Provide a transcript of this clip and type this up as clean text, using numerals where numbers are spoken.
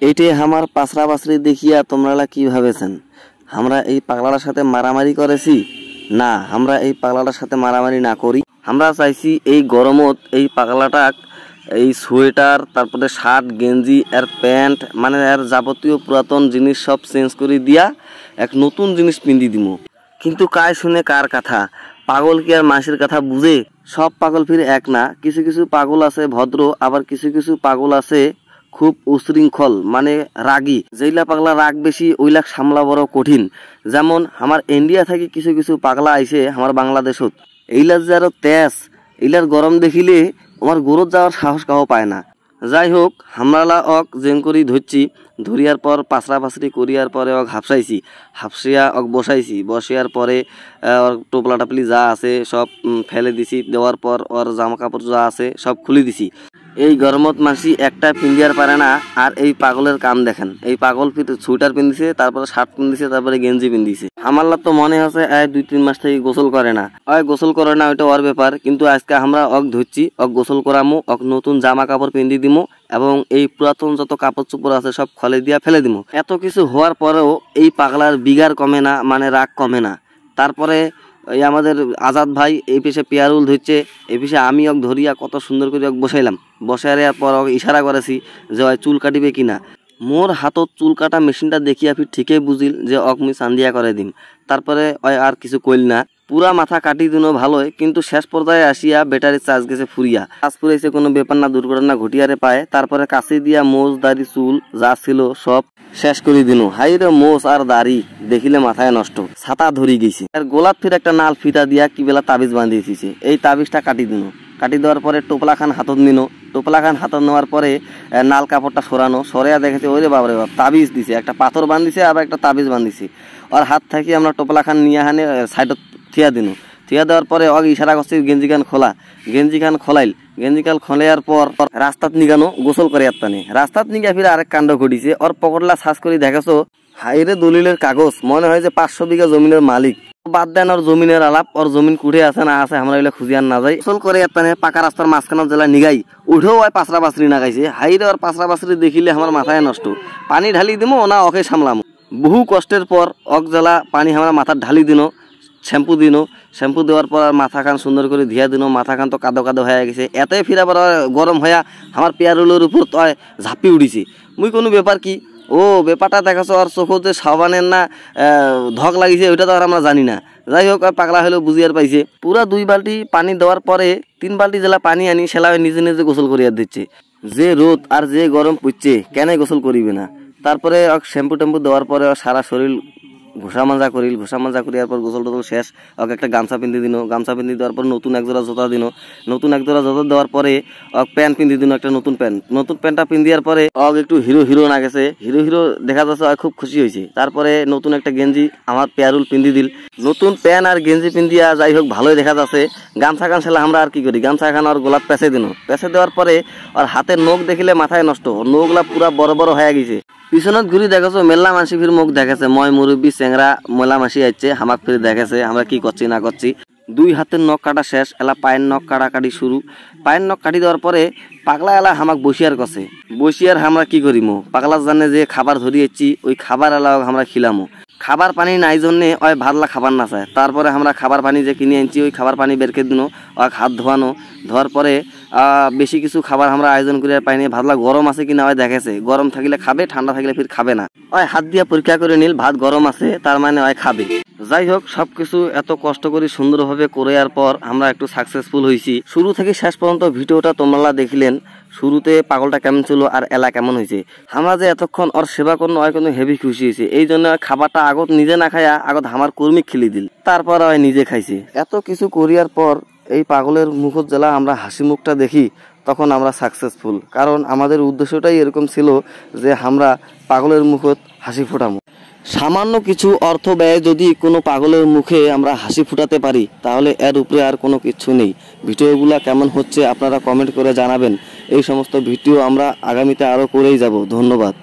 এইটাই আমার পাসরা পাসরি দেখিয়া তোমরা কি ভাবেছেন? আমরা এই পাগলাটার সাথে মারামারি করেছি? না, আমরা এই পাগলাটার সাথে মারামারি না করি। আমরা চাইছি এই গরমত এই পাগলাটা এই সোয়েটার, তারপরে শার্ট, গেঞ্জি, এর প্যান্ট, মানে এর যাবতীয় পুরাতন জিনিস সব চেঞ্জ করে দিয়া এক নতুন জিনিস পিন্দি দিব। কিন্তু কায় শুনে কার কথা? পাগল কি আর মানুষের কথা বুঝে? সব পাগল ফির এক না। কিছু কিছু পাগল আছে ভদ্র, আবার কিছু কিছু পাগল আছে খুব উশৃঙ্খল, মানে রাগী। যেইলা পাগলা রাগ বেশি ওইলা সামলা বড় কঠিন। যেমন আমার ইন্ডিয়া থেকে কিছু কিছু পাগলা আইছে আমার বাংলাদেশত, এইলার যে আরো তেজ, এইলার গরম দেখিলে আমার গরত যাওয়ার সাহস কাহ পায় না। যাই হোক, হামলা অক জেং করি ধরছি, ধরিয়ার পর পাসরা পাসরি করিয়ার পরে অক হাফসাইছি, হাফসিয়া অক বসাইছি, বসিয়ার পরে ওর টোপলা টাপলি যা আছে সব ফেলে দিছি, দেওয়ার পর ওর জামা কাপড় যা আছে সব খুলে দিছি। এই গরমত মাসি একটা পিন্দিয়ার পারে না। আর এই পাগলের কাম দেখেন, এই পাগল সোয়েটার পিন্দিছে, তারপরে শার্ট পিন্দিছে, তারপরে গেঞ্জি পিন্দিছে। আমাল্লা তো মনে হচ্ছে 2-3 মাস থেকে গোসল করে না। গোসল করে না, ওইটা ওর ব্যাপার। কিন্তু আজকে আমরা অক ধরছি, অক গোসল করামো, অক নতুন জামা কাপড় পিন্দি দিমো, এবং এই পুরাতন যত কাপড় চোপড় আছে সব খলে দিয়া ফেলে দিমো। এত কিছু হওয়ার পরেও এই পাগলার বিগার কমে না, মানে রাগ কমে না। তারপরে এই আমাদের আজাদ ভাই এই পিছে পেয়ারুল ধরছে, এই পিছে আমি অক ধরিয়া কত সুন্দর করে অক বসাইলাম। বসাইয়ার পর অক ইশারা করেছি যে ওই চুল কাটিবে কিনা। মোর হাতত চুল কাটা মেশিনটা দেখিয়া ফির ঠিকই বুঝিল যে অক মুই চান্দিয়া করে দিম। তারপরে ওই আর কিছু কইল না, পুরা মাথা কাটি দিন ভালোই। কিন্তু শেষ পর্যায়ে আসিয়া ব্যাটারির চার্জ গেছে ফুরিয়া। চার্জ ফুরাইছে, কোনো ব্যাপার না, দুর্ঘটনা ঘটিয়ারে পায়। তারপরে কাছে দিয়া মোজ দাড়ি চুল যা ছিল সব শেষ করে দিন। হাই রে মোজ আর দাড়ি দেখিলে মাথায় নষ্ট, ছাতা ধরি গেছে। আর গোলাপ ফির একটা নাল ফিতা দিয়া কি বেলা তাবিজ বাঁধিয়ে দিয়েছে, এই তাবিজটা কাটি দিন। কাটি দেওয়ার পরে টোপলা খান হাতত নিল। টোপলা খান হাতত নেওয়ার পরে নাল কাপড়টা সরানো, সরিয়া দেখেছে ওরে বাবরে বাপ, তাবিজ দিছে, একটা পাথর বাঁধিছে, আবার একটা তাবিজ বাঁধিছে। আর হাত থাকি আমরা টোপলা খান নিয়ে হানে সাইডত থিয়া দিন। থিয়া দেওয়ার পরে অগ ইশারা করছে গেঞ্জি খান খোলা। গেঞ্জি খান খোলাইল। গেঞ্জি খান খোলাইয়ার পর রাস্তাত নিগানো গোসল করে আত্মানে। রাস্তাত নিগা ফিরে আরেক কাণ্ড ঘটিছে। ওর পকড়লা সাজ করে দেখেছো, হাইরে দলিলের কাগজ, মনে হয় যে 500 বিঘা জমিনের মালিক। বাদ দেন ওর জমিনের আলাপ, ওর জমিন কুড়ে আছে না আছে আমরা এগুলো খুঁজিয়ার না যাই। গোসল করে আত্মানে পাকা রাস্তার মাঝখানে জেলা নিগাই উঠেও হয় পাসরা পাসরি না গাইছে। হাইরে ওর পাসরা পাসরি দেখিলে আমার মাথায় নষ্ট। পানি ঢালি দিমো না ওকে সামলামো। বহু কষ্টের পর অক জেলা পানি আমরা মাথার ঢালি দিন, শ্যাম্পু দিন। শ্যাম্পু দেওয়ার পর মাথা খান সুন্দর করে ধুয়া দিন। মাথা খান তো কাদো কাদো হয়ে গেছে। এতই ফিরা পর গরম হইয়া আমার পেয়ারুলের উপর তো ঝাঁপি উঠিছে। মুই কোনো ব্যাপার কি, ও ব্যাপারটা দেখাছো আর চোখতে সাবানের না ধক লাগিছে ওইটা তো আর আমরা জানি না। যাই হোক, আর পাগলা হলেও বুঝিয়ার পাইছে। পুরা 2 বালতি পানি দেওয়ার পরে 3 বালতি জেলা পানি আনি সেলা নিজে নিজে গোসল করিয়া দিচ্ছে। যে রোদ আর যে গরম পড়ছে, কেন গোসল করিবে না? তারপরে শ্যাম্পু ট্যাম্পু দেওয়ার পরে সারা শরীর ঘোষা মাজা করিল। ঘোষা মাজা করিয়ার পর গোসল টোসল শেষ। ওকে একটা গামছা পিন্ধি দিন। গামছা পিন্ধি দেওয়ার পর নতুন এক জোড়া জোতা দিন। নতুন এক জোড়া জোতা দেওয়ার পরে প্যান্ট পিন্ধি দিন, একটা নতুন প্যান্ট। নতুন প্যান্টটা পিন্দিয়ার পরে একটু হিরো হিরো না গেছে, হিরো হিরো দেখা যাচ্ছে, খুব খুশি হয়েছে। তারপরে নতুন একটা গেঞ্জি আমার পেয়ারুল পিন্ধি দিল। নতুন প্যান্ট আর গেঞ্জি পিন্দিয়া যাই হোক ভালোই দেখা যাচ্ছে। গামছা খান সেলা আমরা আর কি করি, গামছা খান আর গোলাপ পেঁচে দিন। পেঁচে দেওয়ার পরে আর হাতের নখ দেখিলে মাথায় নষ্ট, নখগুলা পুরা বড় বড় হয়ে গেছে। পিছনত ঘুরি দেখেছো মেলা মাসি ফির মুখ দেখেছে, ময় মুরব্বী চেংরা মেলা মাসি আসছে, হামাক ফির দেখেছে আমরা কি করছি না করছি। 2 হাতের নখ কাটা শেষ, এলা পায়ের নখ কাটাকাটি শুরু। পায়ের নখ কাটি দেওয়ার পরে পাগলা এলা হামাক বসিয়ার কছে। বসিয়ার আমরা কি করিমো, পাগলা জানে যে খাবার ধরিয়েছি, ওই খাবার এলা আমরা খিলামো। খাবার পানি নাই জন্যে ওই ভাতলা খাবার না চায়। তারপরে আমরা খাবার পানি যে কিনে আনছি ওই খাবার পানি বেরকে দিন, হাত ধোয়ানো। ধোয়ার পরে বেশি কিছু খাবার আমরা আয়োজন করে পাইনি। ভাতলা গরম আছে কিনা ওই দেখেছে, গরম থাকলে খাবে, ঠান্ডা থাকলে ফির খাবে না। ওই হাত দিয়া পরীক্ষা করে নিল ভাত গরম আছে, তার মানে ওই খাবে। যাই হোক, সবকিছু এত কষ্ট করে সুন্দরভাবে করে আর পর আমরা একটু সাকসেসফুল হয়েছি। শুরু থেকে শেষ পর্যন্ত ভিডিওটা তোমরা দেখিলেন। শুরুতে পাগলটা কেমন ছিল আর এলা কেমন হয়েছে। আমরা যে এতক্ষণ ওর সেবা করলো ওই কিন্তু হেভি খুশি হয়েছে। এই জন্য খাবারটা আগত নিজে না খাইয়া আগত আমার কর্মী খেলি দিল, তারপর ওই নিজে খাইছে। এত কিছু করিয়ার পর এই পাগলের মুখত জেলা আমরা হাসি মুখটা দেখি, তখন আমরা সাকসেসফুল। কারণ আমাদের উদ্দেশ্যটাই এরকম ছিল যে আমরা পাগলের মুখত হাসি ফোটামো। সামান্য কিছু অর্থ ব্যয় যদি কোনো পাগলের মুখে আমরা হাসি ফুটাতে পারি, তাহলে এর উপরে আর কোনো কিছু নেই। ভিডিওগুলো কেমন হচ্ছে আপনারা কমেন্ট করে জানাবেন। এই সমস্ত ভিডিও আমরা আগামীতে আরও করেই যাব। ধন্যবাদ।